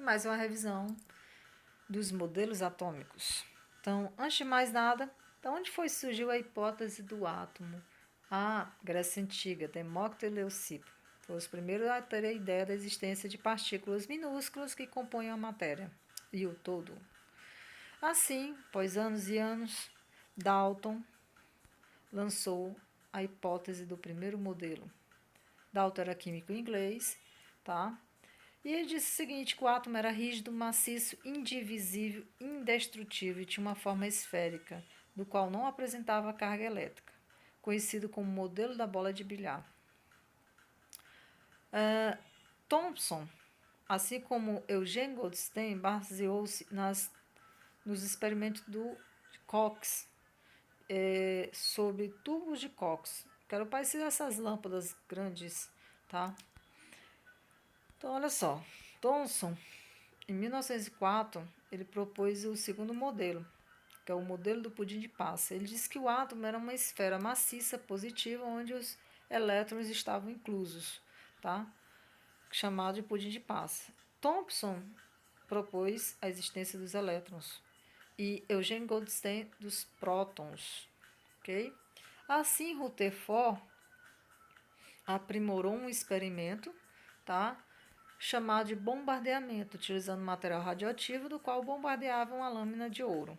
mais uma revisão dos modelos atômicos. Então, antes de mais nada, de onde surgiu a hipótese do átomo? Grécia Antiga, Demócrito e Leucipo. Foram os primeiros a ter a ideia da existência de partículas minúsculas que compõem a matéria e o todo. Assim, após anos e anos, Dalton lançou a hipótese do primeiro modelo. Dalton era químico inglês, tá? E ele disse o seguinte, que o átomo era rígido, maciço, indivisível, indestrutível e tinha uma forma esférica, do qual não apresentava carga elétrica, conhecido como modelo da bola de bilhar. Thomson, assim como Eugene Goldstein, baseou-se nos experimentos do Cox sobre tubos de Cox, que eram parecidos a essas lâmpadas grandes, tá? Então, olha só, Thomson, em 1904, ele propôs o segundo modelo, que é o modelo do pudim de passa. Ele disse que o átomo era uma esfera maciça positiva onde os elétrons estavam inclusos, tá? Chamado de pudim de passa. Thomson propôs a existência dos elétrons e Eugene Goldstein dos prótons, ok? Assim, Rutherford aprimorou um experimento, tá? Chamado de bombardeamento, utilizando material radioativo, do qual bombardeava uma lâmina de ouro.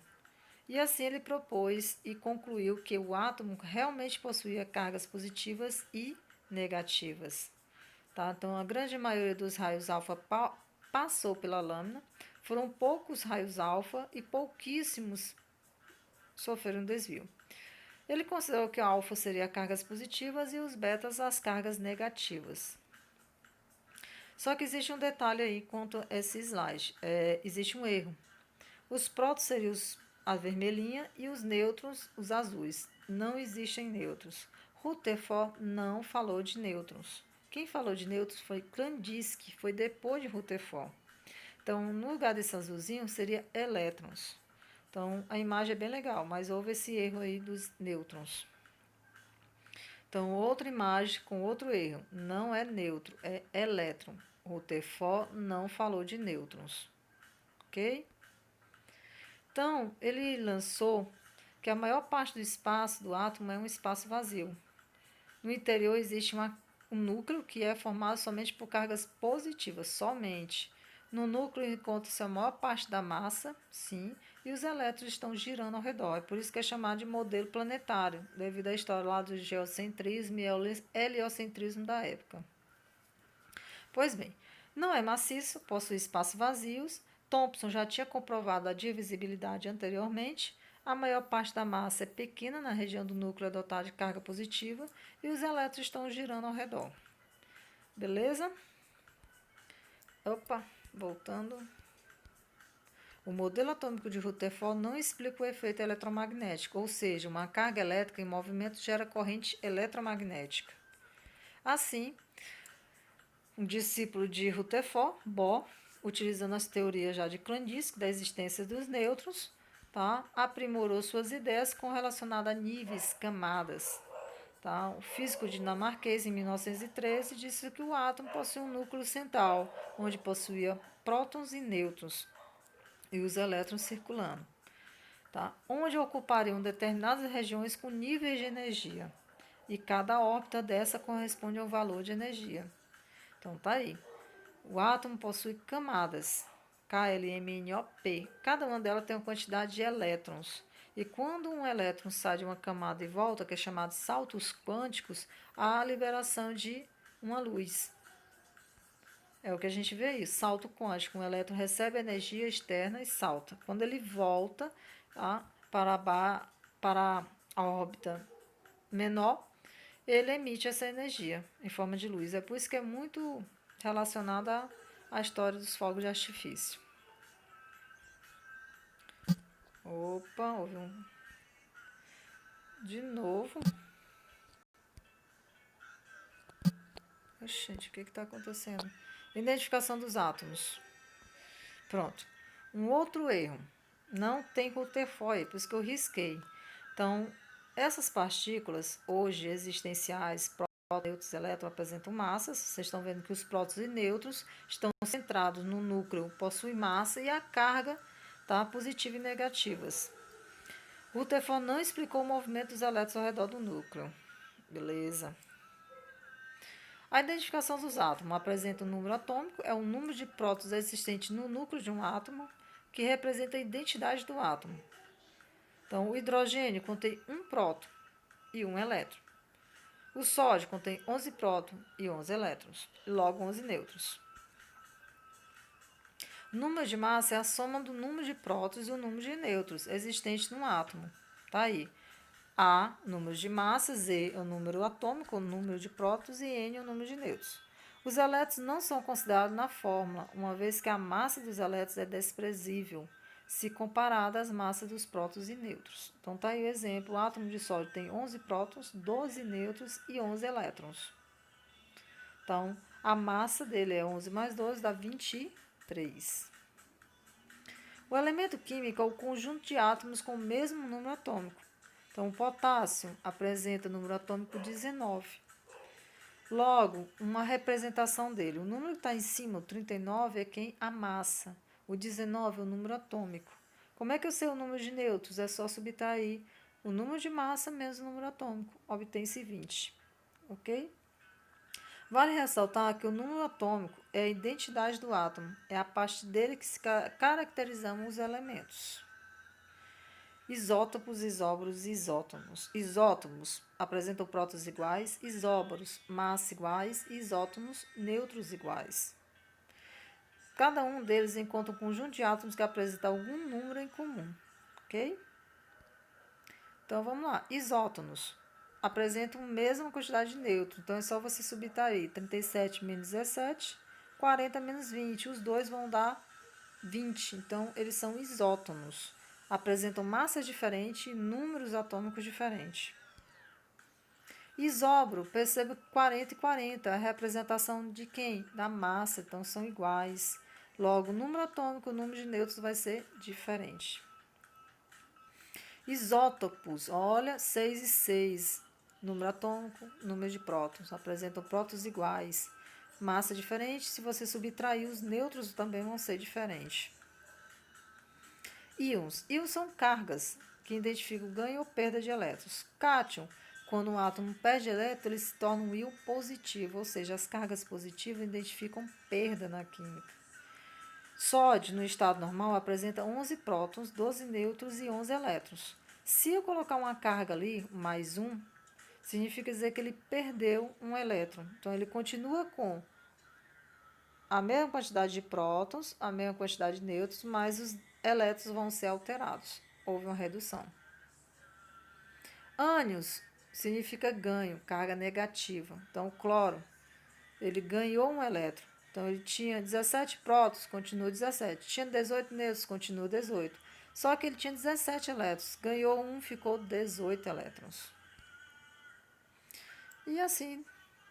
E assim ele propôs e concluiu que o átomo realmente possuía cargas positivas e negativas. Tá? Então, a grande maioria dos raios alfa passou pela lâmina, foram poucos raios alfa e pouquíssimos sofreram desvio. Ele considerou que o alfa seria cargas positivas e os betas as cargas negativas. Só que existe um detalhe aí quanto a esse slide. Existe um erro. Os prótons seriam a vermelhinha e os nêutrons, os azuis. Não existem nêutrons. Rutherford não falou de nêutrons. Quem falou de nêutrons foi Klandisky, foi depois de Rutherford. Então, no lugar desse azulzinho, seria elétrons. Então, a imagem é bem legal, mas houve esse erro aí dos nêutrons. Então, outra imagem com outro erro. Não é nêutron, é elétron. Rutherford não falou de nêutrons. Ok? Então, ele lançou que a maior parte do espaço do átomo é um espaço vazio. No interior existe um núcleo que é formado somente por cargas positivas, somente. No núcleo encontra-se a maior parte da massa, sim, e os elétrons estão girando ao redor. É por isso que é chamado de modelo planetário, devido à história lá do geocentrismo e heliocentrismo da época. Pois bem, não é maciço, possui espaços vazios. Thomson já tinha comprovado a divisibilidade anteriormente. A maior parte da massa é pequena na região do núcleo dotada de carga positiva e os elétrons estão girando ao redor. Beleza? Opa, voltando. O modelo atômico de Rutherford não explica o efeito eletromagnético, ou seja, uma carga elétrica em movimento gera corrente eletromagnética. Assim, um discípulo de Rutherford, Bohr, utilizando as teorias já de Klandisky da existência dos nêutrons, tá? Aprimorou suas ideias com relacionado a níveis, camadas. Tá? O físico dinamarquês, em 1913, disse que o átomo possui um núcleo central, onde possuía prótons e nêutrons, e os elétrons circulando, tá? Onde ocupariam determinadas regiões com níveis de energia, e cada órbita dessa corresponde a um valor de energia. Então, tá aí. O átomo possui camadas, KLMNOP. Cada uma delas tem uma quantidade de elétrons. E quando um elétron sai de uma camada e volta, que é chamado saltos quânticos, há a liberação de uma luz. É o que a gente vê aí, salto quântico. Um elétron recebe energia externa e salta. Quando ele volta para a órbita menor, ele emite essa energia em forma de luz. É por isso que é muito relacionada à história dos fogos de artifício. Opa, houve um... De novo. Gente, o que está acontecendo? Identificação dos átomos. Pronto. Um outro erro. Não tem Rutherford, por isso que eu risquei. Então, essas partículas, hoje existenciais, Nêutrons e elétrons apresentam massas. Vocês estão vendo que os prótons e nêutrons estão centrados no núcleo, possuem massa e a carga, tá, positiva e negativas. Rutherford não explicou o movimento dos elétrons ao redor do núcleo. Beleza. A identificação dos átomos apresenta o número atômico, é o número de prótons existentes no núcleo de um átomo, que representa a identidade do átomo. Então, o hidrogênio contém um próton e um elétron. O sódio contém 11 prótons e 11 elétrons, logo 11 nêutrons. O número de massa é a soma do número de prótons e o número de nêutrons existentes no átomo. Tá aí. A, número de massa, Z é o número atômico, o número de prótons, e N é o número de nêutrons. Os elétrons não são considerados na fórmula, uma vez que a massa dos elétrons é desprezível, se comparada às massas dos prótons e nêutrons. Então, tá aí o exemplo. O átomo de sódio tem 11 prótons, 12 nêutrons e 11 elétrons. Então, a massa dele é 11 mais 12, dá 23. O elemento químico é o conjunto de átomos com o mesmo número atômico. Então, o potássio apresenta o número atômico 19. Logo, uma representação dele. O número que está em cima, o 39, é a massa. O 19 é o número atômico. Como é que eu sei o número de nêutrons? É só subtrair o número de massa menos o número atômico. Obtém-se 20. Ok? Vale ressaltar que o número atômico é a identidade do átomo. É a parte dele que se caracterizam os elementos. Isótopos, isóbaros e isótomos. Isótomos apresentam prótons iguais, isóbaros, massa iguais e isótomos, nêutrons iguais. Cada um deles encontra um conjunto de átomos que apresenta algum número em comum, ok? Então, vamos lá. Isótomos apresentam a mesma quantidade de nêutrons, então é só você subtrair 37 menos 17, 40 menos 20. Os dois vão dar 20, então eles são isótomos. Apresentam massas diferentes e números atômicos diferentes. Isóbaro, perceba 40 e 40, a representação de quem? Da massa, então são iguais. Logo, o número atômico, o número de nêutrons vai ser diferente. Isótopos, olha, 6 e 6, número atômico, número de prótons, apresentam prótons iguais. Massa diferente, se você subtrair, os nêutrons também vão ser diferentes. Íons. Íons são cargas que identificam ganho ou perda de elétrons. Cátion, quando um átomo perde elétron, ele se torna um íon positivo, ou seja, as cargas positivas identificam perda na química. Sódio, no estado normal, apresenta 11 prótons, 12 nêutrons e 11 elétrons. Se eu colocar uma carga ali, mais 1, significa dizer que ele perdeu um elétron. Então, ele continua com a mesma quantidade de prótons, a mesma quantidade de nêutrons, mas os elétrons vão ser alterados. Houve uma redução. Ânions significa ganho, carga negativa. Então, o cloro, ele ganhou um elétron. Então, ele tinha 17 prótons, continua 17. Tinha 18 nêutrons, continua 18. Só que ele tinha 17 elétrons. Ganhou um, ficou 18 elétrons. E assim,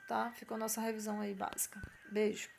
tá? Ficou nossa revisão aí básica. Beijo.